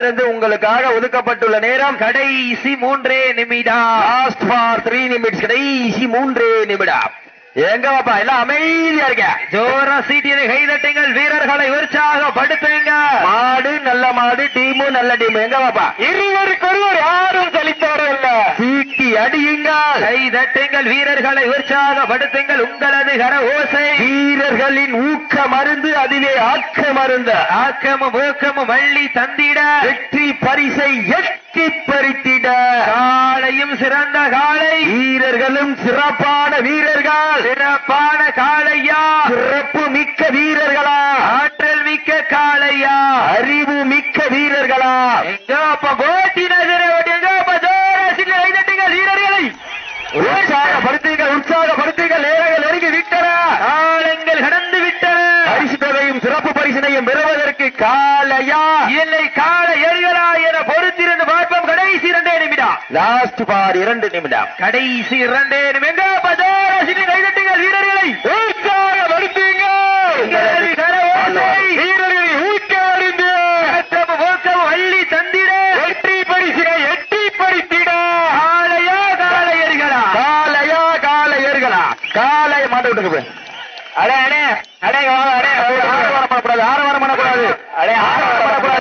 உங்களுக்காக ஒதுக்கப்பட்டுள்ள நேரம் கடைசி 3 நிமிடம். Last for 3 minutes. கடைசி 3 நிமிடம். எங்க பாப்பா எல்லாம் அமைதியா இருக்க. ஜோரா சீட்டியதை கைதட்டுங்கள், வீரர்களை உற்சாகப்படுத்துங்க. மாடு நல்ல மாடு, டீமும் நல்ல டீம். எங்க பாப்பா இருவருக்கொருவர் யாரும் சலித்தவர்கள் இல்ல. சீட்டி அடியுங்கள், கைதட்டுங்கள், வீரர்களை உற்சாகப்படுத்துங்கள். உங்களது கர ஓசை வீரர்களின் ஊக்க மருந்து, அதுவே ஆக்க மருந்து. ஆக்கமும் ஊக்கமும் வள்ளி தந்திட, வெற்றி பரிசை எட்டி பறித்திட. காலையும் சிறந்த காலை, வீரர்களும் சிறப்பான வீரர்கள். சிறப்பான காளையா, சிறப்பு மிக்க வீரர்களா, ஆற்றல் மிக்க காளையா, அறிவு மிக்க வீரர்களா. எங்கப்பா வீரர்களை உற்சாகப்படுத்துங்கள், உற்சாகப்படுத்துங்கள். நேரங்கள் நெருங்கி விட்டன, காலங்கள் கடந்து விட்டன. பரிசு தொகையும் சிறப்பு பரிசினையும் பெறுவதற்கு காளையா இல்லை காளையர்களா என பொறுத்திருந்து பார்ப்போம். கடைசி 2 நிமிடம். லாஸ்ட் பார் 2 நிமிடம். கடைசி 2 நிமிடம். கைதட்டுங்கள், வீரர்களை உற்சாகப்படுத்துங்கள். வீரர்களை ஊக்கமறிந்து வள்ளி தந்திட, வெற்றி பரிசினை எட்டி பறித்திட. காளையா காளையர்களா, காளையா காளையர்களா. காளைய மாட்ட விட்டுக்கு அடே அடே அடே அடே ஆரவாரம் பண்ணக்கூடாது, ஆரவாரம் பண்ணக்கூடாது. அடே ஆரவாரம் பண்ணக்கூடாது.